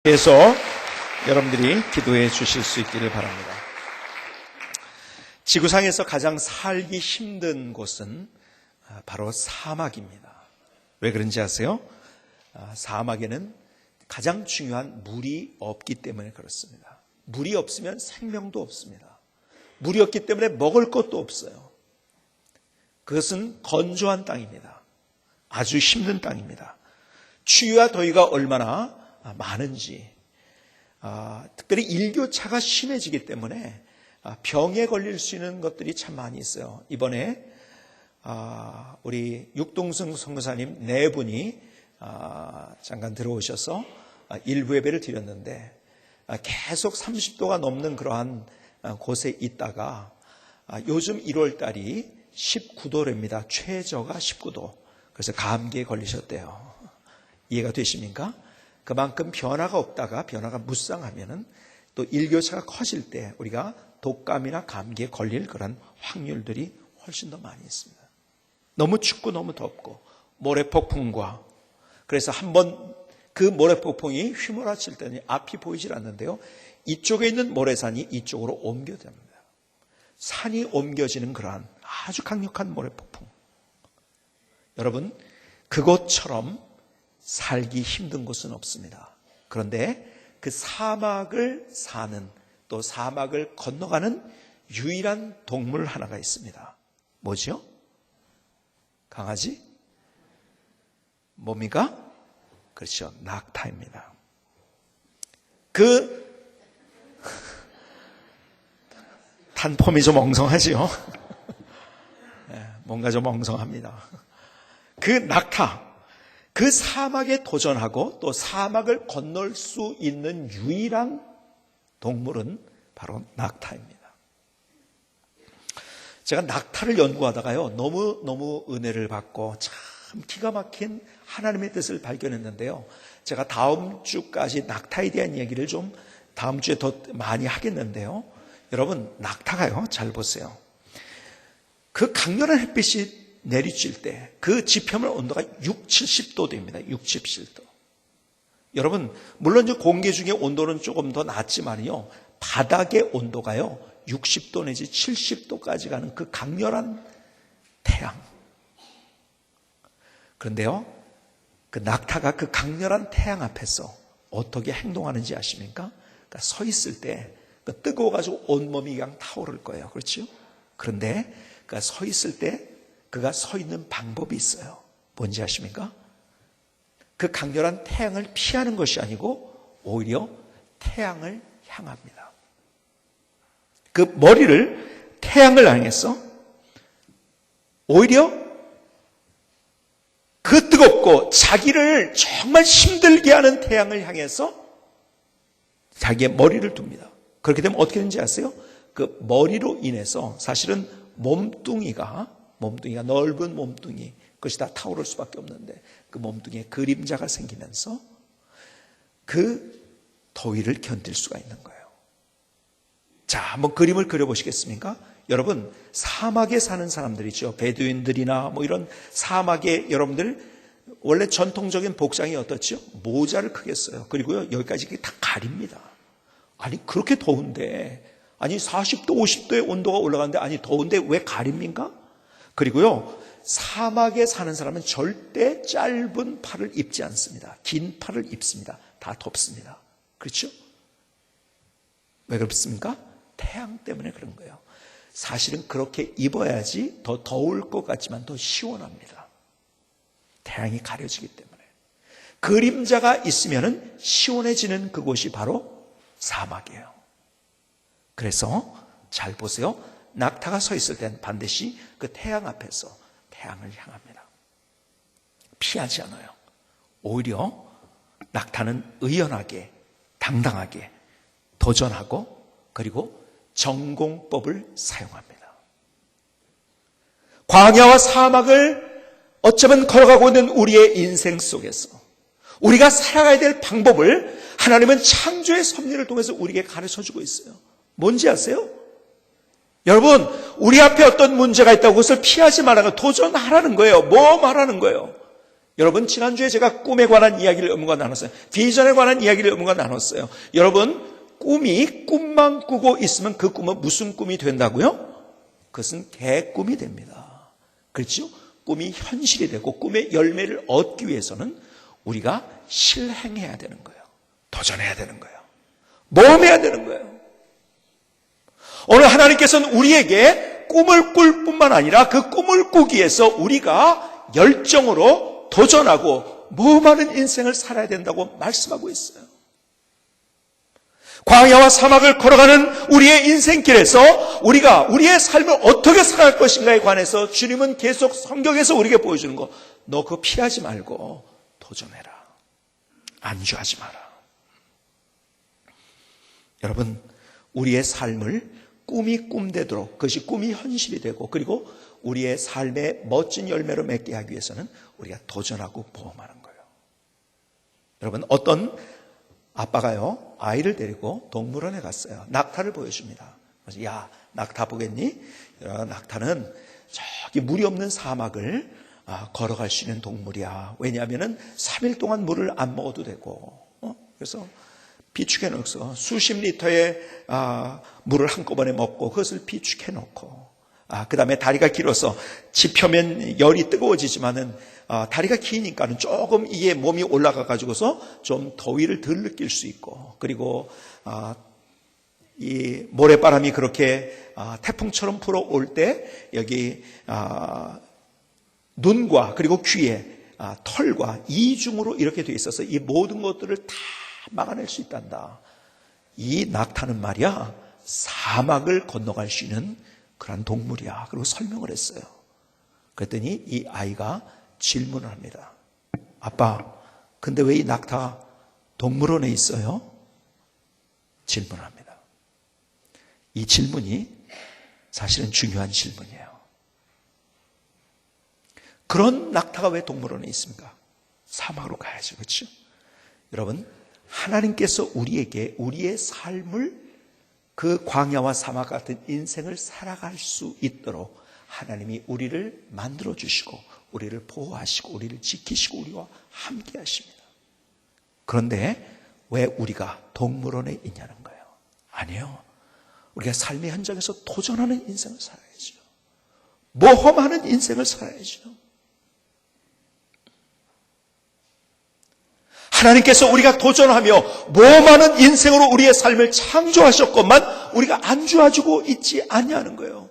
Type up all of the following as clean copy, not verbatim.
그래서 여러분들이 기도해 주실 수 있기를 바랍니다. 지구상에서 가장 살기 힘든 곳은 바로 사막입니다. 왜 그런지 아세요? 사막에는 가장 중요한 물이 없기 때문에 그렇습니다. 물이 없으면 생명도 없습니다. 물이 없기 때문에 먹을 것도 없어요. 그것은 건조한 땅입니다. 아주 힘든 땅입니다. 추위와 더위가 얼마나 많은지, 특별히 일교차가 심해지기 때문에 병에 걸릴 수 있는 것들이 참 많이 있어요. 이번에 우리 육동승 선교사님 네 분이 잠깐 들어오셔서 일부 예배를 드렸는데, 계속 30도가 넘는 그러한 곳에 있다가 요즘 1월 달이 19도랍니다. 최저가 19도. 그래서 감기에 걸리셨대요. 이해가 되십니까? 그만큼 변화가 없다가 변화가 무쌍하면은 또 일교차가 커질 때 우리가 독감이나 감기에 걸릴 그런 확률들이 훨씬 더 많이 있습니다. 너무 춥고 너무 덥고 모래폭풍과, 그래서 한번 그 모래폭풍이 휘몰아칠 때는 앞이 보이질 않는데요, 이쪽에 있는 모래산이 이쪽으로 옮겨집니다. 산이 옮겨지는 그러한 아주 강력한 모래폭풍. 여러분, 그것처럼 살기 힘든 곳은 없습니다. 그런데 그 사막을 사는, 또 사막을 건너가는 유일한 동물 하나가 있습니다. 뭐죠? 강아지? 뭡니까? 그렇죠. 낙타입니다. 그 단폼이 좀 엉성하지요? 뭔가 좀 엉성합니다. 그 낙타, 그 사막에 도전하고 또 사막을 건널 수 있는 유일한 동물은 바로 낙타입니다. 제가 낙타를 연구하다가요, 너무 은혜를 받고 참 기가 막힌 하나님의 뜻을 발견했는데요, 제가 다음 주까지 낙타에 대한 얘기를 좀 다음 주에 더 많이 하겠는데요, 여러분, 낙타가요, 잘 보세요. 그 강렬한 햇빛이 내리칠 때 그 지표면 온도가 6, 70도 됩니다. 6, 70도. 여러분, 물론 공기 중에 온도는 조금 더 낮지만요, 바닥의 온도가요 60도 내지 70도까지 가는 그 강렬한 태양. 그런데요, 그 낙타가 그 강렬한 태양 앞에서 어떻게 행동하는지 아십니까? 그러니까 서 있을 때 뜨거워가지고 온몸이 그냥 타오를 거예요. 그렇죠? 그런데 그가 서 있을 때 그가 서 있는 방법이 있어요. 뭔지 아십니까? 그 강렬한 태양을 피하는 것이 아니고 오히려 태양을 향합니다. 그 머리를 태양을 향해서 오히려 그 뜨겁고 자기를 정말 힘들게 하는 태양을 향해서 자기의 머리를 둡니다. 그렇게 되면 어떻게 되는지 아세요? 그 머리로 인해서 사실은 몸뚱이가 넓은 몸뚱이, 그것이 다 타오를 수밖에 없는데 그 몸뚱이에 그림자가 생기면서 그 더위를 견딜 수가 있는 거예요. 자, 한번 그림을 그려보시겠습니까? 여러분, 사막에 사는 사람들이죠. 베두인들이나 이런 사막에, 여러분들 원래 전통적인 복장이 어떻죠? 모자를 크게 써요. 그리고요, 여기까지 다 가립니다. 아니, 그렇게 더운데, 아니 40도 50도의 온도가 올라가는데, 아니 더운데 왜 가립니까? 그리고요, 사막에 사는 사람은 절대 짧은 팔을 입지 않습니다. 긴 팔을 입습니다. 다 덥습니다. 그렇죠? 왜 그렇습니까? 태양 때문에 그런 거예요. 사실은 그렇게 입어야지 더 더울 것 같지만 더 시원합니다. 태양이 가려지기 때문에. 그림자가 있으면 시원해지는 그곳이 바로 사막이에요. 그래서 잘 보세요. 낙타가 서 있을 땐 반드시 그 태양 앞에서 태양을 향합니다. 피하지 않아요. 오히려 낙타는 의연하게, 당당하게 도전하고, 그리고 전공법을 사용합니다. 광야와 사막을 어쩌면 걸어가고 있는 우리의 인생 속에서 우리가 살아가야 될 방법을 하나님은 창조의 섭리를 통해서 우리에게 가르쳐주고 있어요. 뭔지 아세요? 여러분, 우리 앞에 어떤 문제가 있다고 그것을 피하지 말라는 거예요. 도전하라는 거예요. 모험하라는 거예요. 여러분, 지난주에 제가 꿈에 관한 이야기를 여러분과 나눴어요. 비전에 관한 이야기를 여러분과 나눴어요. 여러분, 꿈만 꾸고 있으면 그 꿈은 무슨 꿈이 된다고요? 그것은 개꿈이 됩니다. 그렇죠? 꿈이 현실이 되고 꿈의 열매를 얻기 위해서는 우리가 실행해야 되는 거예요. 도전해야 되는 거예요. 모험해야 되는 거예요. 오늘 하나님께서는 우리에게 꿈을 꿀 뿐만 아니라 그 꿈을 꾸기 위해서 우리가 열정으로 도전하고 모험하는 인생을 살아야 된다고 말씀하고 있어요. 광야와 사막을 걸어가는 우리의 인생길에서 우리가 우리의 삶을 어떻게 살아갈 것인가에 관해서 주님은 계속 성경에서 우리에게 보여주는 거, 너 그거 피하지 말고 도전해라. 안주하지 마라. 여러분, 우리의 삶을 꿈이 꿈되도록, 그것이 꿈이 현실이 되고, 그리고 우리의 삶의 멋진 열매로 맺게 하기 위해서는 우리가 도전하고 모험하는 거예요. 여러분, 어떤 아빠가요, 아이를 데리고 동물원에 갔어요. 낙타를 보여줍니다. 그래서 야, 낙타 보겠니? 낙타는 저기 물이 없는 사막을 걸어갈 수 있는 동물이야. 왜냐하면 3일 동안 물을 안 먹어도 되고, 그래서 비축해 놓고 수십 리터의 물을 한꺼번에 먹고 그것을 비축해 놓고, 그 다음에 다리가 길어서 지펴면 열이 뜨거워지지만은 다리가 기니까는 조금 이게 몸이 올라가 가지고서 좀 더위를 덜 느낄 수 있고, 그리고 이 모래바람이 그렇게 태풍처럼 불어올 때 여기 눈과 그리고 귀에 털과 이중으로 이렇게 돼 있어서 이 모든 것들을 다 막아낼 수 있단다. 이 낙타는 말이야, 사막을 건너갈 수 있는 그런 동물이야. 그리고 설명을 했어요. 그랬더니 이 아이가 질문을 합니다. 아빠, 근데 왜 이 낙타 동물원에 있어요? 질문을 합니다. 이 질문이 사실은 중요한 질문이에요. 그런 낙타가 왜 동물원에 있습니까? 사막으로 가야죠. 그렇죠? 여러분, 하나님께서 우리에게 우리의 삶을 그 광야와 사막 같은 인생을 살아갈 수 있도록 하나님이 우리를 만들어 주시고 우리를 보호하시고 우리를 지키시고 우리와 함께 하십니다. 그런데 왜 우리가 동물원에 있냐는 거예요. 아니요. 우리가 삶의 현장에서 도전하는 인생을 살아야죠. 모험하는 인생을 살아야죠. 하나님께서 우리가 도전하며 모험하는 인생으로 우리의 삶을 창조하셨건만 우리가 안주하고 있지 아니하는 거예요.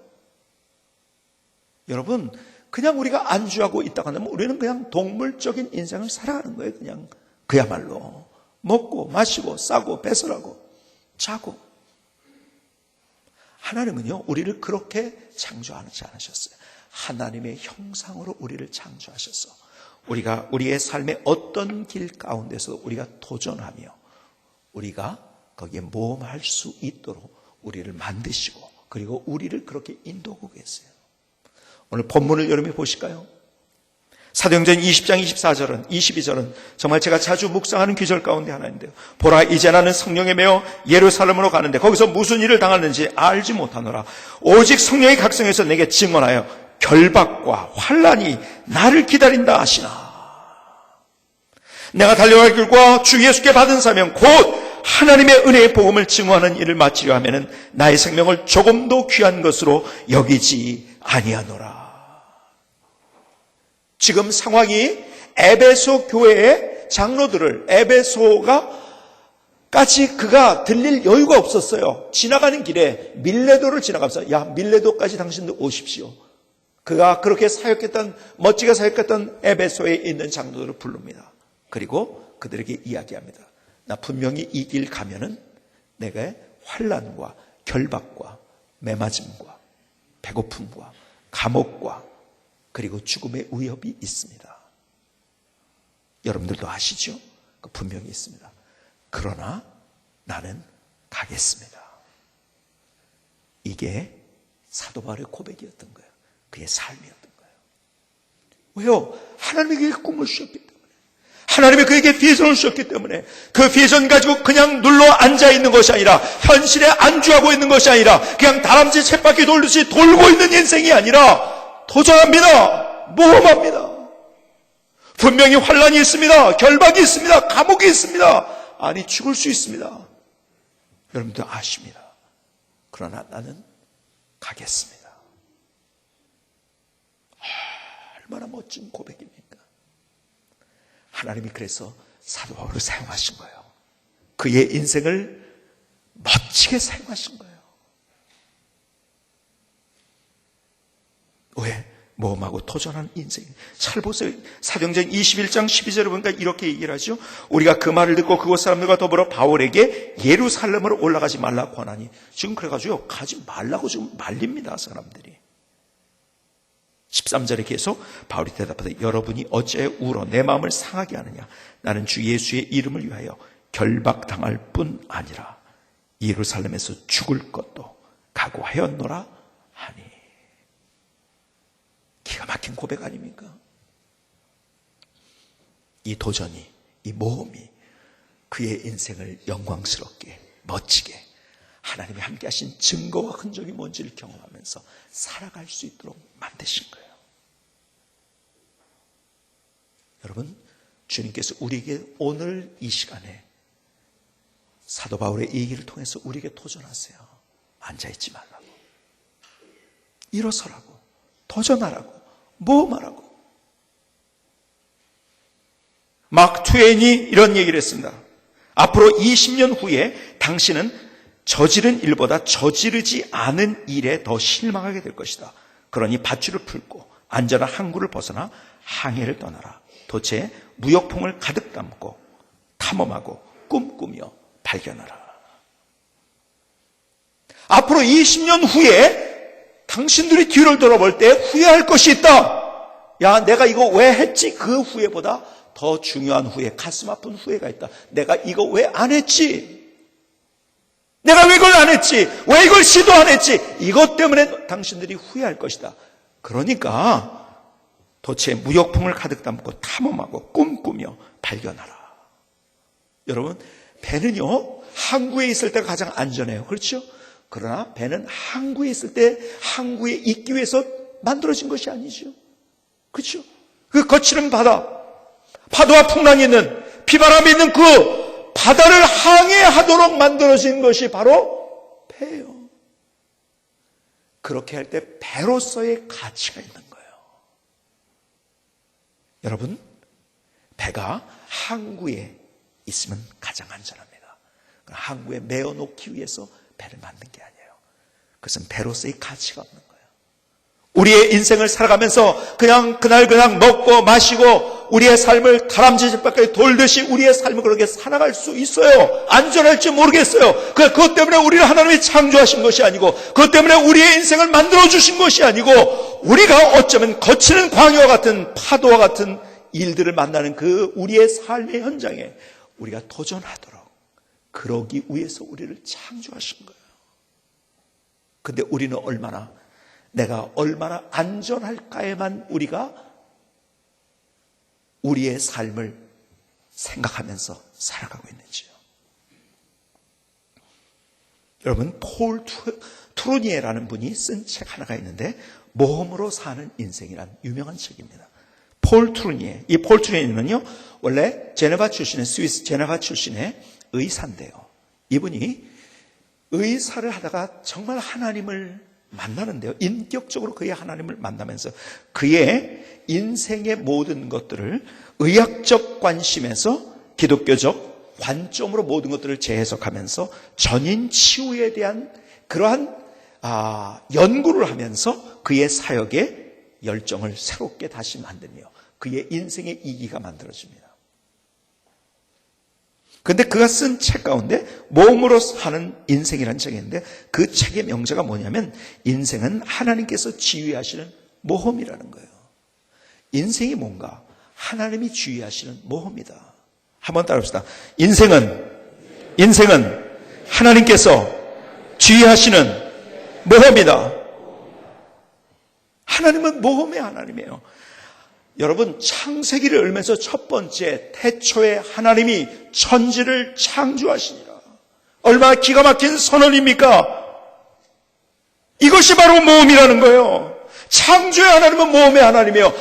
여러분, 그냥 우리가 안주하고 있다고 하면 우리는 그냥 동물적인 인생을 살아가는 거예요. 그냥 그야말로 먹고 마시고 싸고 배설하고 자고. 하나님은요, 우리를 그렇게 창조하지 않으셨어요. 하나님의 형상으로 우리를 창조하셨어. 우리가 우리의 삶의 어떤 길 가운데서 우리가 도전하며 우리가 거기에 모험할 수 있도록 우리를 만드시고 그리고 우리를 그렇게 인도하고 계세요. 오늘 본문을 여러분이 보실까요? 사도행전 20장 24절은 22절은 정말 제가 자주 묵상하는 구절 가운데 하나인데요. 보라, 이제 나는 성령에 매어 예루살렘으로 가는데 거기서 무슨 일을 당하는지 알지 못하노라. 오직 성령이 각성해서 내게 증언하여 결박과 환난이 나를 기다린다 하시나. 내가 달려갈 길과 주 예수께 받은 사명 곧 하나님의 은혜의 복음을 증언하는 일을 마치려 하면은 나의 생명을 조금도 귀한 것으로 여기지 아니하노라. 지금 상황이 에베소 교회의 장로들을 에베소가까지 그가 들릴 여유가 없었어요. 지나가는 길에 밀레도를 지나가면서 야, 밀레도까지 당신들 오십시오. 그가 그렇게 사역했던, 멋지게 사역했던 에베소에 있는 장로들을 부릅니다. 그리고 그들에게 이야기합니다. 나 분명히 이 길 가면은 내가 환난과 결박과 매맞음과 배고픔과 감옥과 그리고 죽음의 위협이 있습니다. 여러분들도 아시죠? 분명히 있습니다. 그러나 나는 가겠습니다. 이게 사도 바울의 고백이었던 거예요. 그의 삶이었던 거예요. 왜요? 하나님에게 꿈을 주셨기 때문에. 하나님이 그에게 비전을 주셨기 때문에 그 비전 가지고 그냥 눌러 앉아있는 것이 아니라 현실에 안주하고 있는 것이 아니라 그냥 다람쥐 쳇바퀴 돌듯이 돌고 있는 인생이 아니라 도전합니다. 모험합니다. 분명히 환난이 있습니다. 결박이 있습니다. 감옥이 있습니다. 아니, 죽을 수 있습니다. 여러분도 아십니다. 그러나 나는 가겠습니다. 얼마나 멋진 고백입니까? 하나님이 그래서 사도 바울을 사용하신 거예요. 그의 인생을 멋지게 사용하신 거예요. 왜? 모험하고 도전하는 인생. 잘 보세요. 사도행전 21장 12절에 보니까 이렇게 얘기를 하죠. 우리가 그 말을 듣고 그곳 사람들과 더불어 바울에게 예루살렘으로 올라가지 말라고 권하니. 지금 그래가지고 가지 말라고 지금 말립니다, 사람들이. 13절에 계속 바울이 대답하되 여러분이 어찌하여 울어 내 마음을 상하게 하느냐. 나는 주 예수의 이름을 위하여 결박당할 뿐 아니라 예루살렘에서 죽을 것도 각오하였노라 하니. 기가 막힌 고백 아닙니까? 이 도전이, 이 모험이 그의 인생을 영광스럽게, 멋지게 하나님이 함께 하신 증거와 흔적이 뭔지를 경험하면서 살아갈 수 있도록 만드신 거예요. 여러분, 주님께서 우리에게 오늘 이 시간에 사도 바울의 이 얘기를 통해서 우리에게 도전하세요. 앉아있지 말라고, 일어서라고, 도전하라고, 모험하라고. 마크 트웨인이 이런 얘기를 했습니다. 앞으로 20년 후에 당신은 저지른 일보다 저지르지 않은 일에 더 실망하게 될 것이다. 그러니 밧줄을 풀고 안전한 항구를 벗어나 항해를 떠나라. 도체 무역풍을 가득 담고 탐험하고 꿈꾸며 발견하라. 앞으로 20년 후에 당신들이 뒤를 돌아볼 때 후회할 것이 있다. 야, 내가 이거 왜 했지? 그 후회보다 더 중요한 후회, 가슴 아픈 후회가 있다. 내가 이거 왜 안 했지? 내가 왜 이걸 안 했지? 왜 이걸 시도 안 했지? 이것 때문에 당신들이 후회할 것이다. 그러니까 도체 무역풍을 가득 담고 탐험하고 꿈꾸며 발견하라. 여러분, 배는요, 항구에 있을 때가 가장 안전해요. 그렇죠? 그러나 배는 항구에 있을 때 항구에 있기 위해서 만들어진 것이 아니죠. 그렇죠? 그 거칠은 바다, 파도와 풍랑이 있는, 비바람이 있는 그 바다를 항해하도록 만들어진 것이 바로 배예요. 그렇게 할 때 배로서의 가치가 있는 거예요. 여러분, 배가 항구에 있으면 가장 안전합니다. 항구에 메어놓기 위해서 배를 만든 게 아니에요. 그것은 배로서의 가치가 없는 거예요. 우리의 인생을 살아가면서 그냥 그날 먹고 마시고 우리의 삶을 다람쥐 집 밖에 돌듯이 우리의 삶을 그렇게 살아갈 수 있어요. 안전할지 모르겠어요. 그것 때문에 우리를 하나님이 창조하신 것이 아니고, 그것 때문에 우리의 인생을 만들어주신 것이 아니고, 우리가 어쩌면 거치는 광야와 같은 파도와 같은 일들을 만나는 그 우리의 삶의 현장에 우리가 도전하도록 그러기 위해서 우리를 창조하신 거예요. 근데 우리는 내가 얼마나 안전할까에만 우리가 우리의 삶을 생각하면서 살아가고 있는지요. 여러분, 폴 트루니에라는 분이 쓴 책 하나가 있는데, 모험으로 사는 인생이란 유명한 책입니다. 폴 트루니에. 이 폴 트루니에는요, 원래 스위스 제네바 출신의 의사인데요. 이분이 의사를 하다가 정말 하나님을 만나는데요. 인격적으로 그의 하나님을 만나면서 그의 인생의 모든 것들을 의학적 관심에서 기독교적 관점으로 모든 것들을 재해석하면서 전인 치유에 대한 그러한 연구를 하면서 그의 사역의 열정을 새롭게 다시 만들며 그의 인생의 이기가 만들어집니다. 그런데 그가 쓴 책 가운데 모험으로 사는 인생이라는 책이 있는데, 그 책의 명제가 뭐냐면 인생은 하나님께서 지휘하시는 모험이라는 거예요. 인생이 뭔가? 하나님이 지휘하시는 모험이다. 한번 따라합시다. 인생은 하나님께서 지휘하시는 모험이다. 하나님은 모험의 하나님이에요. 여러분, 창세기를 열면서 첫 번째 태초에 하나님이 천지를 창조하시니라. 얼마나 기가 막힌 선언입니까? 이것이 바로 모험이라는 거예요. 창조의 하나님은 모험의 하나님이에요.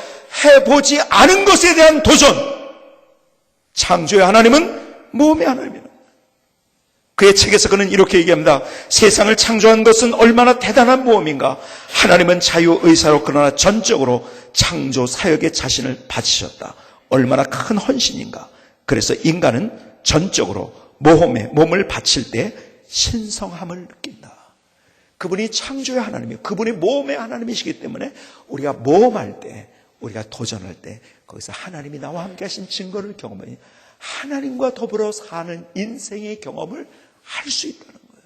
해보지 않은 것에 대한 도전. 창조의 하나님은 모험의 하나님이다. 그의 책에서 그는 이렇게 얘기합니다. 세상을 창조한 것은 얼마나 대단한 모험인가. 하나님은 자유의사로 그러나 전적으로 창조 사역에 자신을 바치셨다. 얼마나 큰 헌신인가. 그래서 인간은 전적으로 모험에 몸을 바칠 때 신성함을 느낀다. 그분이 창조의 하나님이요, 그분이 모험의 하나님이시기 때문에 우리가 모험할 때, 우리가 도전할 때 거기서 하나님이 나와 함께 하신 증거를 경험하니 하나님과 더불어 사는 인생의 경험을 할 수 있다는 거예요.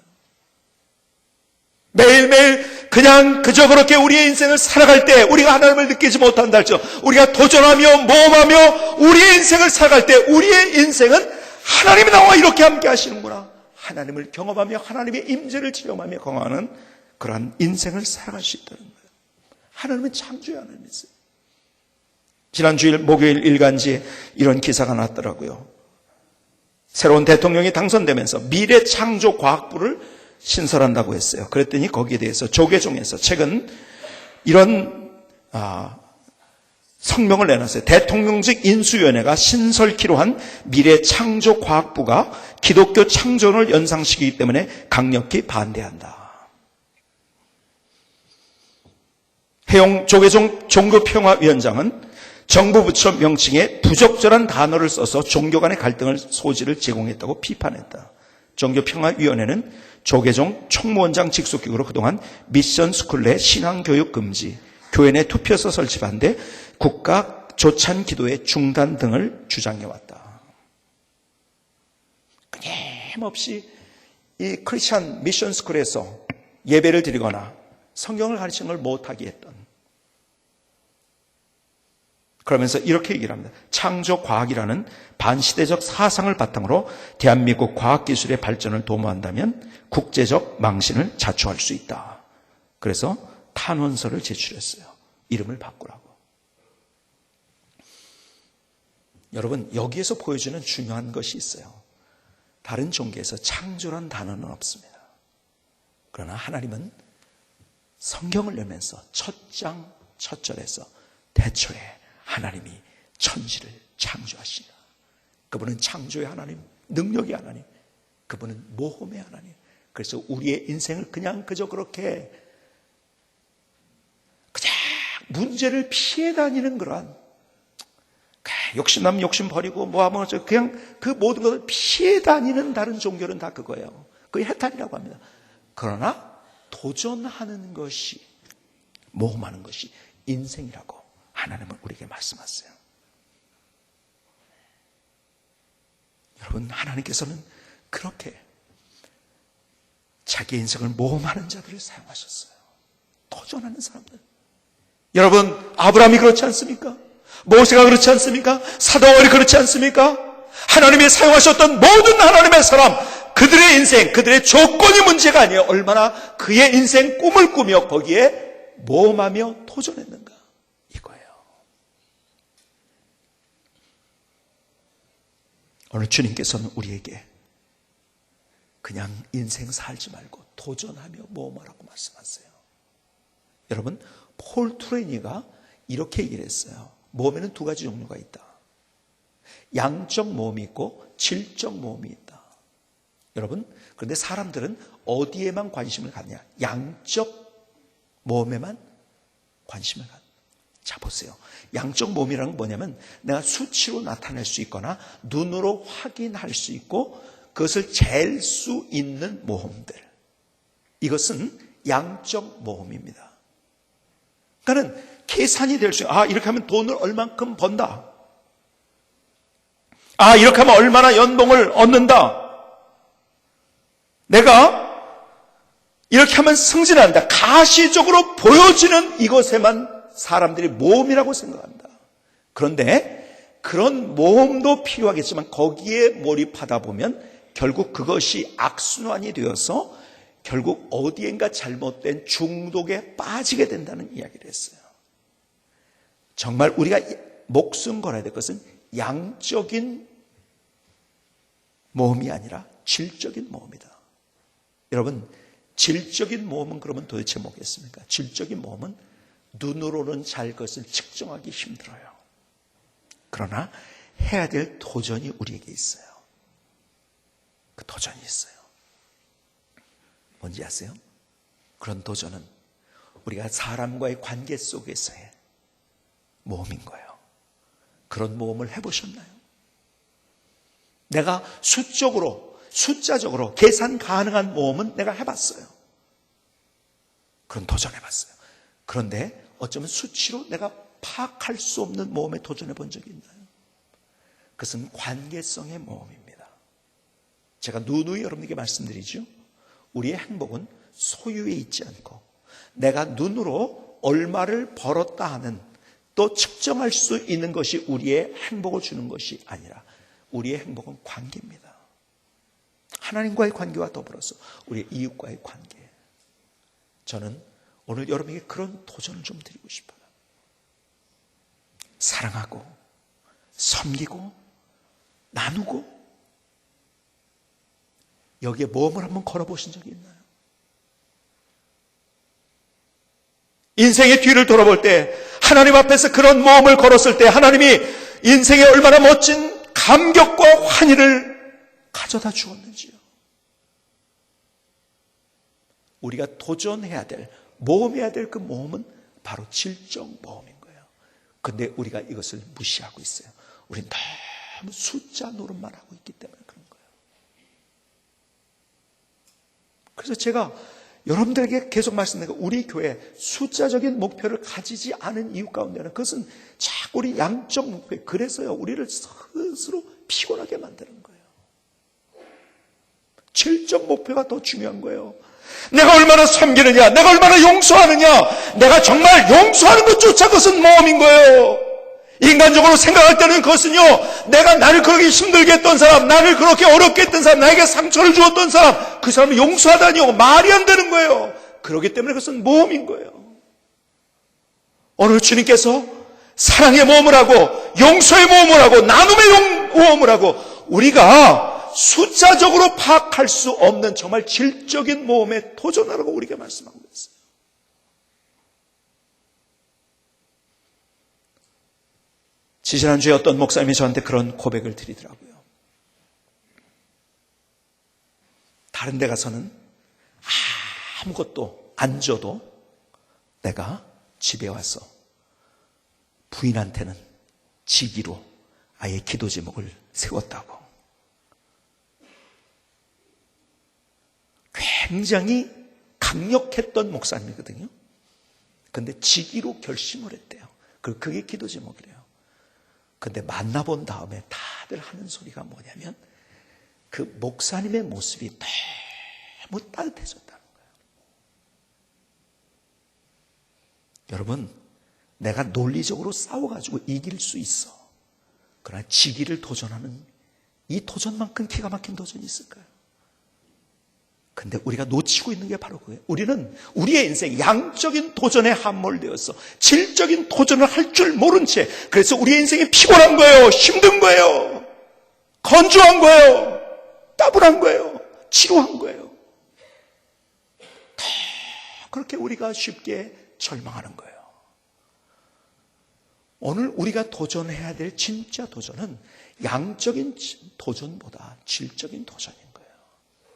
매일매일 그냥 그저 그렇게 우리의 인생을 살아갈 때 우리가 하나님을 느끼지 못한다 할지라도 우리가 도전하며 모험하며 우리의 인생을 살아갈 때 우리의 인생은 하나님이 나와 이렇게 함께 하시는구나, 하나님을 경험하며 하나님의 임재를 체험하며 경험하는 그러한 인생을 살아갈 수 있다는 거예요. 하나님은 창조의 하나님이세요. 지난 주일 목요일 일간지에 이런 기사가 났더라고요. 새로운 대통령이 당선되면서 미래창조과학부를 신설한다고 했어요. 그랬더니 거기에 대해서 조계종에서 최근 이런 성명을 내놨어요. 대통령직 인수위원회가 신설키로 한 미래창조과학부가 기독교 창조론을 연상시키기 때문에 강력히 반대한다. 해용 조계종 종교평화위원장은 정부 부처 명칭에 부적절한 단어를 써서 종교 간의 갈등을 소지를 제공했다고 비판했다. 종교평화위원회는 조계종 총무원장 직속기구로 그동안 미션 스쿨 내 신앙교육 금지, 교회 내 투표소 설치 반대, 국가 조찬 기도의 중단 등을 주장해왔다. 끊임없이 이 크리스찬 미션 스쿨에서 예배를 드리거나 성경을 가르치는 걸 못하게 했던, 그러면서 이렇게 얘기를 합니다. 창조과학이라는 반시대적 사상을 바탕으로 대한민국 과학기술의 발전을 도모한다면 국제적 망신을 자초할 수 있다. 그래서 탄원서를 제출했어요. 이름을 바꾸라고. 여러분, 여기에서 보여주는 중요한 것이 있어요. 다른 종교에서 창조란 단어는 없습니다. 그러나 하나님은 성경을 내면서 첫 장 첫 절에서 태초에 하나님이 천지를 창조하시라. 그분은 창조의 하나님, 능력의 하나님, 그분은 모험의 하나님. 그래서 우리의 인생을 그냥 그저 그렇게 그냥 문제를 피해 다니는 그러한 욕심나면 욕심 버리고 뭐하면 그냥 그 모든 것을 피해 다니는 다른 종교는 다 그거예요. 그게 해탈이라고 합니다. 그러나 도전하는 것이, 모험하는 것이 인생이라고 하나님은 우리에게 말씀하세요. 여러분, 하나님께서는 그렇게 자기 인생을 모험하는 자들을 사용하셨어요. 도전하는 사람들. 여러분, 아브라함이 그렇지 않습니까? 모세가 그렇지 않습니까? 사도 바울이 그렇지 않습니까? 하나님이 사용하셨던 모든 하나님의 사람, 그들의 인생, 그들의 조건이 문제가 아니에요. 얼마나 그의 인생 꿈을 꾸며 거기에 모험하며 도전했는가, 이거예요. 오늘 주님께서는 우리에게 그냥 인생 살지 말고 도전하며 모험하라고 말씀하세요. 여러분, 폴 트레이니가 이렇게 얘기를 했어요. 모험에는 두 가지 종류가 있다. 양적 모험이 있고 질적 모험이 있다. 여러분, 그런데 사람들은 어디에만 관심을 갖냐? 양적 모험에만 관심을 갖다. 자, 보세요. 양적 모험이라는 건 뭐냐면 내가 수치로 나타낼 수 있거나 눈으로 확인할 수 있고 그것을 잴 수 있는 모험들. 이것은 양적 모험입니다. 그러니까 계산이 될 수 있어요. 이렇게 하면 돈을 얼만큼 번다. 이렇게 하면 얼마나 연봉을 얻는다. 내가 이렇게 하면 승진한다. 가시적으로 보여지는 이것에만 사람들이 모험이라고 생각합니다. 그런데 그런 모험도 필요하겠지만 거기에 몰입하다 보면 결국 그것이 악순환이 되어서 결국 어디엔가 잘못된 중독에 빠지게 된다는 이야기를 했어요. 정말 우리가 목숨 걸어야 될 것은 양적인 모험이 아니라 질적인 모험이다. 여러분, 질적인 모험은 그러면 도대체 뭐겠습니까? 질적인 모험은 눈으로는 잘 것을 측정하기 힘들어요. 그러나 해야 될 도전이 우리에게 있어요. 그 도전이 있어요. 뭔지 아세요? 그런 도전은 우리가 사람과의 관계 속에서의 모험인 거예요. 그런 모험을 해보셨나요? 내가 숫자적으로 계산 가능한 모험은 내가 해봤어요. 그런 도전해봤어요. 그런데 어쩌면 수치로 내가 파악할 수 없는 모험에 도전해 본 적이 있나요? 그것은 관계성의 모험입니다. 제가 누누이 여러분에게 말씀드리죠. 우리의 행복은 소유에 있지 않고 내가 눈으로 얼마를 벌었다 하는 또 측정할 수 있는 것이 우리의 행복을 주는 것이 아니라 우리의 행복은 관계입니다. 하나님과의 관계와 더불어서 우리의 이웃과의 관계. 저는 오늘 여러분에게 그런 도전을 좀 드리고 싶어요. 사랑하고 섬기고 나누고 여기에 모험을 한번 걸어보신 적이 있나요? 인생의 뒤를 돌아볼 때 하나님 앞에서 그런 모험을 걸었을 때 하나님이 인생에 얼마나 멋진 감격과 환희를 가져다 주었는지요. 우리가 도전해야 될, 모험해야 될 그 모험은 바로 질적 모험인 거예요. 그런데 우리가 이것을 무시하고 있어요. 우리는 너무 숫자 노릇만 하고 있기 때문에 그런 거예요. 그래서 제가 여러분들에게 계속 말씀드린 거, 우리 교회 숫자적인 목표를 가지지 않은 이유 가운데는 그것은 자꾸 우리 양적 목표, 그래서요 우리를 스스로 피곤하게 만드는 거예요. 질적 목표가 더 중요한 거예요. 내가 얼마나 섬기느냐, 내가 얼마나 용서하느냐, 내가 정말 용서하는 것조차 그것은 모험인 거예요. 인간적으로 생각할 때는 그것은요, 내가 나를 그렇게 힘들게 했던 사람, 나를 그렇게 어렵게 했던 사람, 나에게 상처를 주었던 사람, 그 사람을 용서하다니요, 말이 안 되는 거예요. 그렇기 때문에 그것은 모험인 거예요. 오늘 주님께서 사랑의 모험을 하고, 용서의 모험을 하고, 나눔의 모험을 하고, 우리가 숫자적으로 파악할 수 없는 정말 질적인 모험에 도전하라고 우리에게 말씀하고 있어요. 지지난주에 어떤 목사님이 저한테 그런 고백을 드리더라고요. 다른 데 가서는 아무것도 안 줘도 내가 집에 와서 부인한테는 지기로 아예 기도 제목을 세웠다고. 굉장히 강력했던 목사님이거든요. 그런데 지기로 결심을 했대요. 그게 기도 제목이래요. 근데 만나본 다음에 다들 하는 소리가 뭐냐면 그 목사님의 모습이 너무 따뜻해졌다는 거예요. 여러분, 내가 논리적으로 싸워가지고 이길 수 있어. 그러나 지기를 도전하는 이 도전만큼 기가 막힌 도전이 있을까요? 근데 우리가 놓치고 있는 게 바로 그거예요. 우리는 우리의 인생 양적인 도전에 함몰되어서 질적인 도전을 할 줄 모른 채, 그래서 우리의 인생이 피곤한 거예요. 힘든 거예요. 건조한 거예요. 따분한 거예요. 지루한 거예요. 그렇게 우리가 쉽게 절망하는 거예요. 오늘 우리가 도전해야 될 진짜 도전은 양적인 도전보다 질적인 도전인 거예요.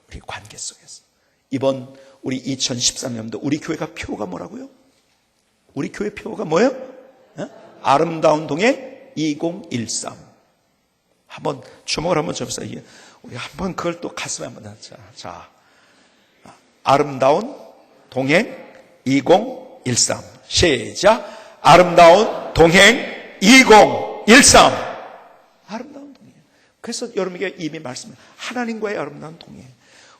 우리 관계 속에서. 이번 우리 2013년도 우리 교회가 표가 뭐라고요? 우리 교회 표가 뭐예요? 아름다운 동행 2013. 한번 주목을 한번 접어보세요. 우리 한번 그걸 또 가슴에 한번 넣자. 자, 아름다운 동행 2013. 시작. 아름다운 동행 2013. 아름다운 동행. 그래서 여러분에게 이미 말씀해. 하나님과의 아름다운 동행.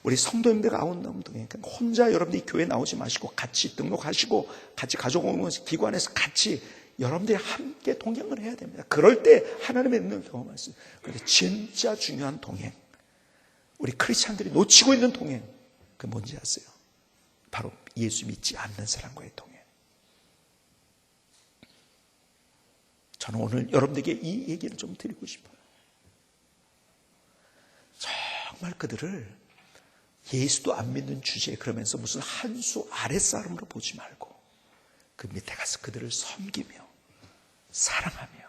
우리 성도님들과 아름다운 동행. 혼자 여러분들이 교회 나오지 마시고 같이 등록하시고 같이 가족 기관에서 같이 여러분들이 함께 동행을 해야 됩니다. 그럴 때 하나님의 능력을 경험할 수 있어요. 그런데 진짜 중요한 동행. 우리 크리스찬들이 놓치고 있는 동행. 그게 뭔지 아세요? 바로 예수 믿지 않는 사람과의 동행. 저는 오늘 여러분들에게 이 얘기를 좀 드리고 싶어요. 정말 그들을 예수도 안 믿는 주제에 그러면서 무슨 한 수 아랫사람으로 보지 말고 그 밑에 가서 그들을 섬기며 사랑하며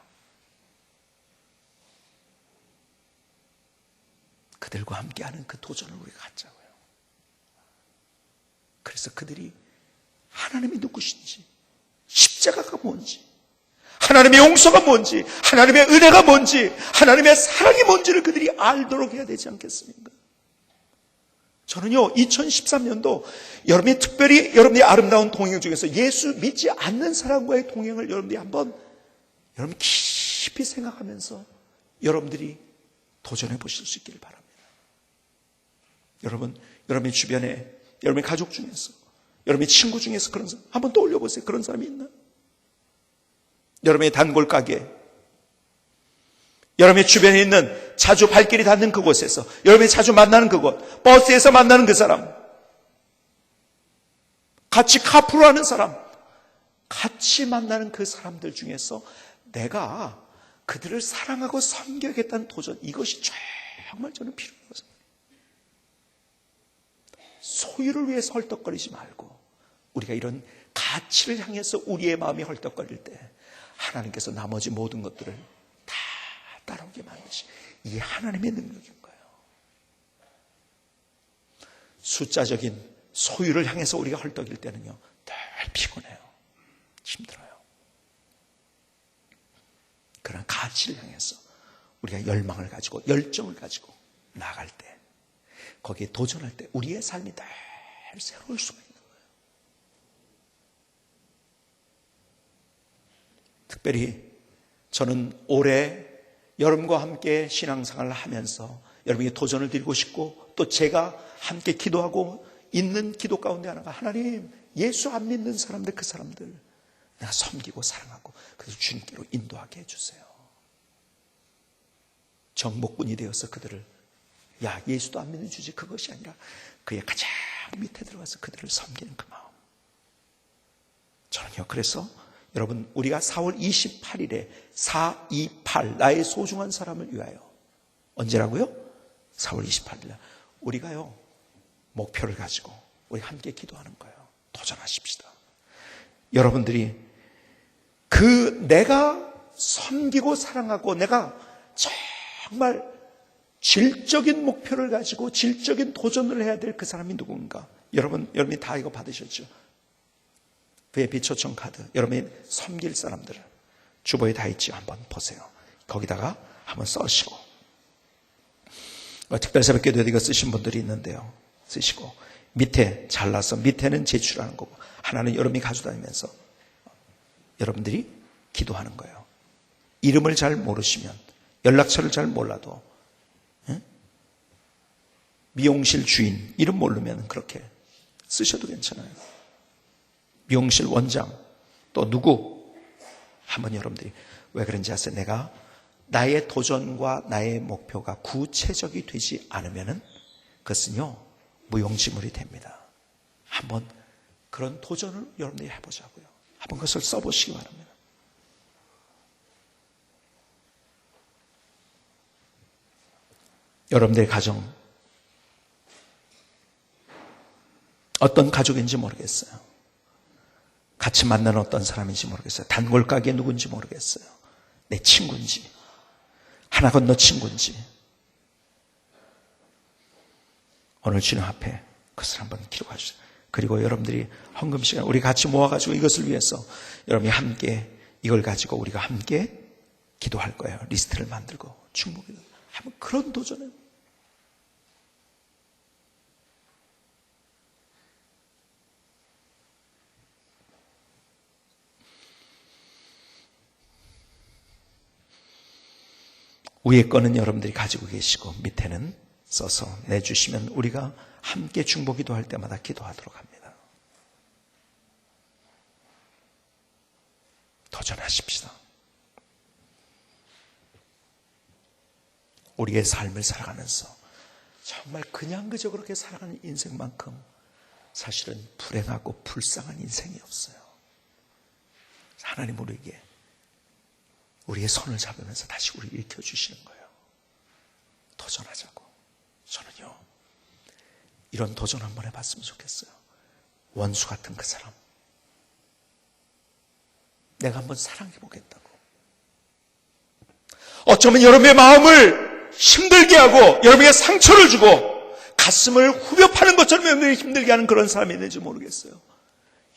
그들과 함께하는 그 도전을 우리가 갖자고요. 그래서 그들이 하나님이 누구신지, 십자가가 뭔지, 하나님의 용서가 뭔지, 하나님의 은혜가 뭔지, 하나님의 사랑이 뭔지를 그들이 알도록 해야 되지 않겠습니까? 저는요, 2013년도 여러분이 특별히 여러분의 아름다운 동행 중에서 예수 믿지 않는 사람과의 동행을 여러분들이 한번 여러분 깊이 생각하면서 여러분들이 도전해 보실 수 있기를 바랍니다. 여러분의 주변에, 여러분의 가족 중에서, 여러분의 친구 중에서 그런 사람 한번 떠올려 보세요. 그런 사람이 있나? 여러분의 단골 가게, 여러분의 주변에 있는 자주 발길이 닿는 그곳에서, 여러분이 자주 만나는 그곳, 버스에서 만나는 그 사람, 같이 카풀하는 사람, 같이 만나는 그 사람들 중에서 내가 그들을 사랑하고 섬겨야겠다는 도전, 이것이 정말 저는 필요하다고 생각합니다. 소유를 위해서 헐떡거리지 말고 우리가 이런 가치를 향해서 우리의 마음이 헐떡거릴 때 하나님께서 나머지 모든 것들을 다 따라오게 만드시, 이게 하나님의 능력인 거예요. 숫자적인 소유를 향해서 우리가 헐떡일 때는요, 늘 피곤해요. 힘들어요. 그런 가치를 향해서 우리가 열망을 가지고 열정을 가지고 나아갈 때, 거기에 도전할 때 우리의 삶이 늘 새로울 수가 있는 거예요. 특별히 저는 올해 여러분과 함께 신앙생활을 하면서 여러분에게 도전을 드리고 싶고, 또 제가 함께 기도하고 있는 기도 가운데 하나가, 하나님, 예수 안 믿는 사람들, 그 사람들 내가 섬기고 사랑하고 그래서 주님께로 인도하게 해주세요. 정복군이 되어서 그들을, 야, 예수도 안 믿는 주지, 그것이 아니라 그의 가장 밑에 들어가서 그들을 섬기는 그 마음. 저는요, 그래서 여러분, 우리가 4월 28일에 428, 나의 소중한 사람을 위하여, 언제라고요? 4월 28일 우리가요, 목표를 가지고 우리 함께 기도하는 거예요. 도전하십시다. 여러분들이 그 내가 섬기고 사랑하고 내가 정말 질적인 목표를 가지고 질적인 도전을 해야 될 그 사람이 누군가? 여러분이 다 이거 받으셨죠? VIP 초청 카드, 여러분이 섬길 사람들 주보에 다 있죠? 한번 보세요. 거기다가 한번 써시고, 특별새벽기도에 이거 쓰신 분들이 있는데요, 쓰시고 밑에 잘라서 밑에는 제출하는 거고, 하나는 여러분이 가져다니면서 여러분들이 기도하는 거예요. 이름을 잘 모르시면, 연락처를 잘 몰라도, 미용실 주인 이름 모르면 그렇게 쓰셔도 괜찮아요. 미용실 원장, 또 누구, 한번 여러분들이, 왜 그런지 아세요? 내가 나의 도전과 나의 목표가 구체적이 되지 않으면 그것은요, 무용지물이 됩니다. 한번 그런 도전을 여러분들이 해보자고요. 한번 그것을 써보시기 바랍니다. 여러분들의 가정, 어떤 가족인지 모르겠어요. 같이 만나는 어떤 사람인지 모르겠어요. 단골 가게 누군지 모르겠어요. 내 친구인지, 하나 건너 친구인지. 오늘 주님 앞에 그것을 한번 기록해 주세요. 그리고 여러분들이 헌금 시간 우리 같이 모아가지고 이것을 위해서 여러분이 함께 이걸 가지고 우리가 함께 기도할 거예요. 리스트를 만들고 충분히 한번 그런 도전을. 위에 거는 여러분들이 가지고 계시고 밑에는 써서 내주시면 우리가 함께 중보기도 할 때마다 기도하도록 합니다. 도전하십시다. 우리의 삶을 살아가면서 정말 그냥 그저 그렇게 살아가는 인생만큼 사실은 불행하고 불쌍한 인생이 없어요. 하나님 우리에게 우리의 손을 잡으면서 다시 우리를 일으켜주시는 거예요. 도전하자고. 저는요, 이런 도전 한번 해봤으면 좋겠어요. 원수 같은 그 사람, 내가 한번 사랑해 보겠다고. 어쩌면 여러분의 마음을 힘들게 하고 여러분에게 상처를 주고 가슴을 후벼 파는 것처럼 여러분을 힘들게 하는 그런 사람이 있는지 모르겠어요.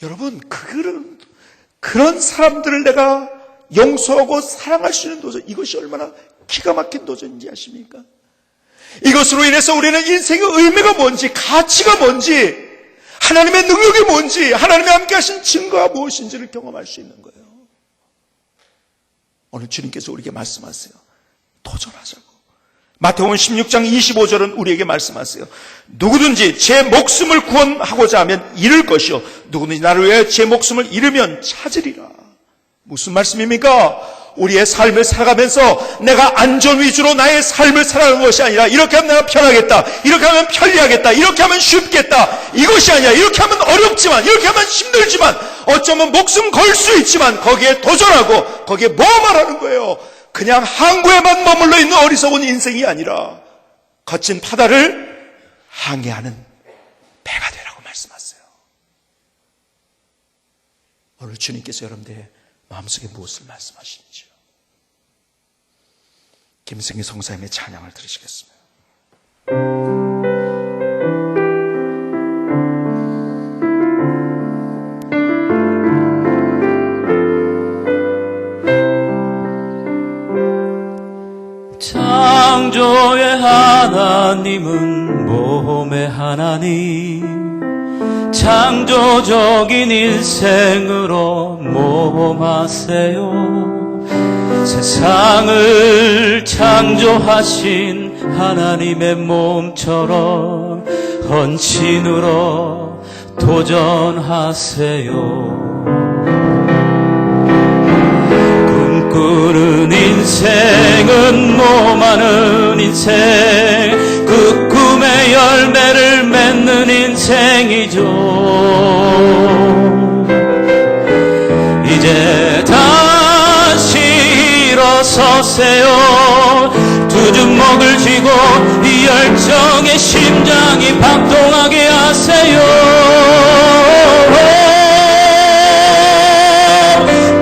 여러분, 그런 사람들을 내가 용서하고 사랑할 수 있는 도전, 이것이 얼마나 기가 막힌 도전인지 아십니까? 이것으로 인해서 우리는 인생의 의미가 뭔지, 가치가 뭔지, 하나님의 능력이 뭔지, 하나님의 함께 하신 증거가 무엇인지를 경험할 수 있는 거예요. 오늘 주님께서 우리에게 말씀하세요. 도전하자고. 마태복음 16장 25절은 우리에게 말씀하세요. 누구든지 제 목숨을 구원하고자 하면 잃을 것이요 누구든지 나를 위하여 제 목숨을 잃으면 찾으리라. 무슨 말씀입니까? 우리의 삶을 살아가면서 내가 안전 위주로 나의 삶을 살아가는 것이 아니라 이렇게 하면 내가 편하겠다, 이렇게 하면 편리하겠다, 이렇게 하면 쉽겠다, 이것이 아니라 이렇게 하면 어렵지만, 이렇게 하면 힘들지만, 어쩌면 목숨 걸 수 있지만 거기에 도전하고 거기에 모험하라는 거예요. 그냥 항구에만 머물러 있는 어리석은 인생이 아니라 거친 바다를 항해하는 배가 되라고 말씀하세요. 오늘 주님께서 여러분들의 마음속에 무엇을 말씀하시는지요? 김승희 성사님의 찬양을 들으시겠습니다. 창조의 하나님은 모험의 하나님, 창조적인 인생으로 모험하세요. 세상을 창조하신 하나님의 몸처럼 헌신으로 도전하세요. 꿈꾸는 인생은 모험하는 인생, 그 꿈의 열매를 맺는 인생이죠. 이제 다시 일어서세요. 두 주먹을 쥐고 이 열정의 심장이 박동하게 하세요.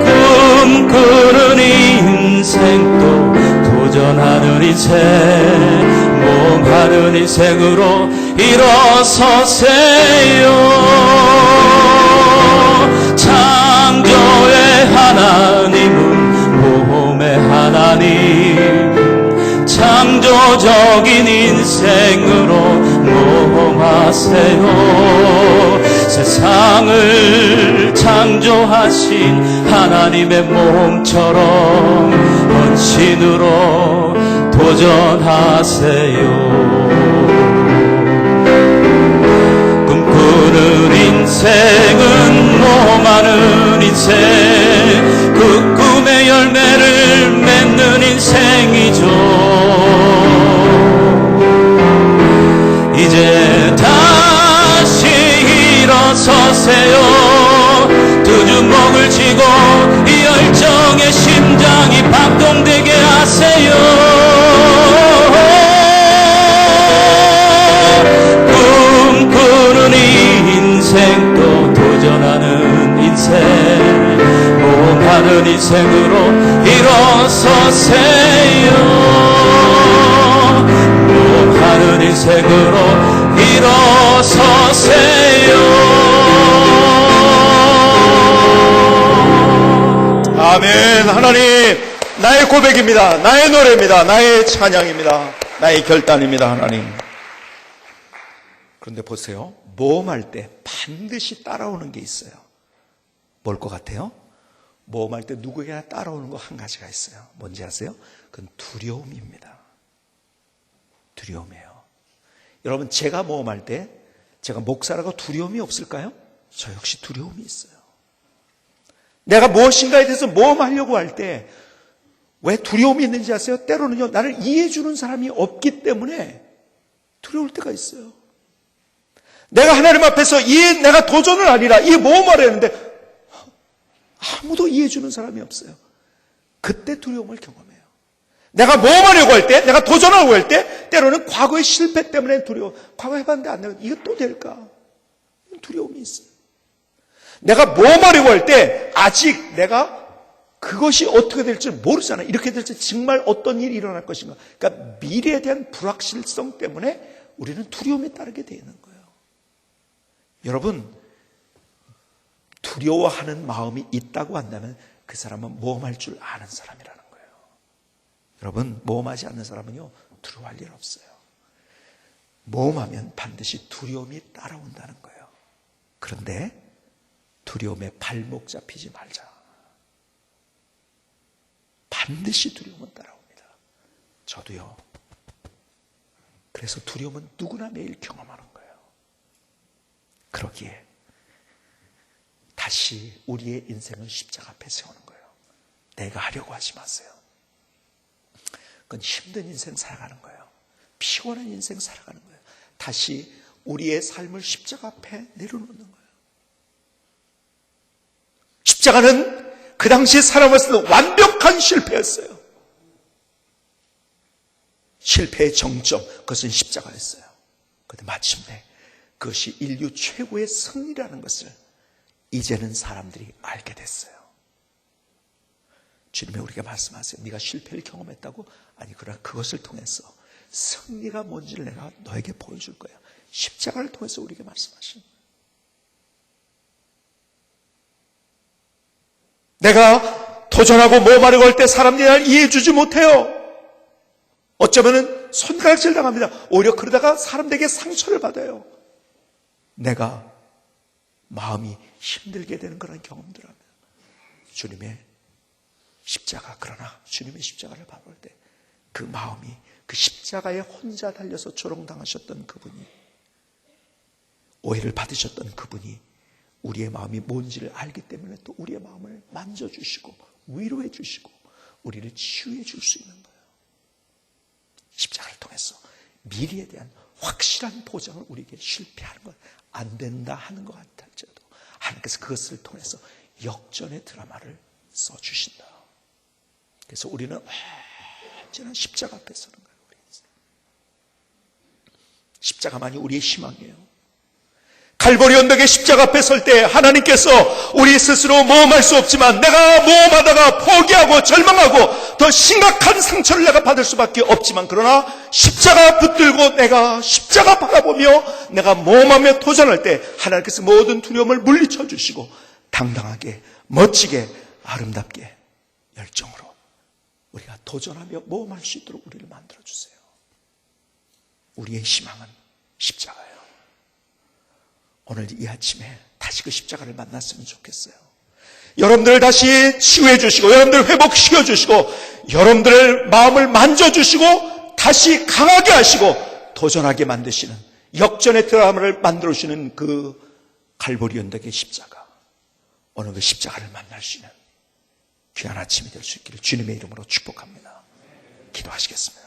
꿈꾸는 인생도 도전하는 인생, 모험하는 인생으로 일어서세요. 창조의 하나님은 모험의 하나님, 창조적인 인생으로 모험하세요. 세상을 창조하신 하나님의 몸처럼 헌신으로 도전하세요. 꿈꾸는 인생은 모험하는 인생, 그 꿈의 열매를 맺는 인생이죠. 이제 다시 일어서세요. 두 주먹을 쥐고 이 열정의 심장이 박동되게 하세요. 꿈꾸는 인생도 도전하는 인생, 모험하는 인생으로 일어서세요. 모험하는 인생으로 일어서세요. 아멘. 하나님, 나의 고백입니다. 나의 노래입니다. 나의 찬양입니다. 나의 결단입니다. 하나님. 그런데 보세요. 모험할 때 반드시 따라오는 게 있어요. 뭘 것 같아요? 모험할 때 누구에게나 따라오는 거 한 가지가 있어요. 뭔지 아세요? 그건 두려움입니다. 두려움이에요. 여러분, 제가 모험할 때 제가 목사라고 두려움이 없을까요? 저 역시 두려움이 있어요. 내가 무엇인가에 대해서 모험하려고 할 때 왜 두려움이 있는지 아세요? 때로는요, 나를 이해해 주는 사람이 없기 때문에 두려울 때가 있어요. 내가 하나님 앞에서 내가 도전을 아니라 이 모험을 했는데 아무도 이해해 주는 사람이 없어요. 그때 두려움을 경험해요. 내가 모험하려고 할 때, 내가 도전하려고 할 때 때로는 과거의 실패 때문에 두려워. 과거 해봤는데 안 되고 이거 또 될까? 두려움이 있어요. 내가 모험하려고 할 때 아직 내가 그것이 어떻게 될지 모르잖아요. 이렇게 될지 정말 어떤 일이 일어날 것인가. 그러니까 미래에 대한 불확실성 때문에 우리는 두려움에 따르게 되어 있는 거예요. 여러분, 두려워하는 마음이 있다고 한다면 그 사람은 모험할 줄 아는 사람이라는 거예요. 여러분, 모험하지 않는 사람은요, 두려워할 일 없어요. 모험하면 반드시 두려움이 따라온다는 거예요. 그런데 두려움에 발목 잡히지 말자. 반드시 두려움은 따라옵니다. 저도요. 그래서 두려움은 누구나 매일 경험하는 거예요. 그러기에 다시 우리의 인생을 십자가 앞에 세우는 거예요. 내가 하려고 하지 마세요. 그건 힘든 인생 살아가는 거예요. 피곤한 인생 살아가는 거예요. 다시 우리의 삶을 십자가 앞에 내려놓는 거예요. 십자가는 그 당시에 살아왔을 때 완벽한 실패였어요. 실패의 정점, 그것은 십자가였어요. 그런데 마침내 그것이 인류 최고의 승리라는 것을 이제는 사람들이 알게 됐어요. 주님이 우리에게 말씀하세요. 네가 실패를 경험했다고? 아니, 그러나 그것을 통해서 승리가 뭔지를 내가 너에게 보여줄 거야. 십자가를 통해서 우리에게 말씀하신 거예요. 내가 도전하고 모험하려고 할 때 사람들이 날 이해해 주지 못해요. 어쩌면은 손가락질 당합니다. 오히려 그러다가 사람들에게 상처를 받아요. 내가 마음이 힘들게 되는 그런 경험들을 합니다. 주님의 십자가, 그러나 주님의 십자가를 바라볼 때 그 마음이, 그 십자가에 혼자 달려서 조롱당하셨던 그분이, 오해를 받으셨던 그분이 우리의 마음이 뭔지를 알기 때문에 또 우리의 마음을 만져주시고 위로해 주시고 우리를 치유해 줄 수 있는 거예요. 십자가를 통해서 미래에 대한 확실한 보장을 우리에게, 실패하는 것 안 된다 하는 것 같을지라도 하나님께서 그것을 통해서 역전의 드라마를 써주신다. 그래서 우리는 언제나 십자가 앞에 서는 거예요. 십자가만이 우리의 희망이에요. 갈보리 언덕의 십자가 앞에 설 때 하나님께서 우리 스스로 모험할 수 없지만 내가 모험하다가 포기하고 절망하고 더 심각한 상처를 내가 받을 수밖에 없지만, 그러나 십자가 붙들고 내가 십자가 바라보며 내가 모험하며 도전할 때 하나님께서 모든 두려움을 물리쳐 주시고 당당하게, 멋지게, 아름답게, 열정으로 우리가 도전하며 모험할 수 있도록 우리를 만들어 주세요. 우리의 희망은 십자가예요. 오늘 이 아침에 다시 그 십자가를 만났으면 좋겠어요. 여러분들을 다시 치유해 주시고, 여러분들을 회복시켜 주시고, 여러분들의 마음을 만져주시고, 다시 강하게 하시고, 도전하게 만드시는, 역전의 드라마를 만들어주시는 그 갈보리 언덕의 십자가, 오늘 그 십자가를 만날 수 있는 귀한 아침이 될 수 있기를 주님의 이름으로 축복합니다. 기도하시겠습니다.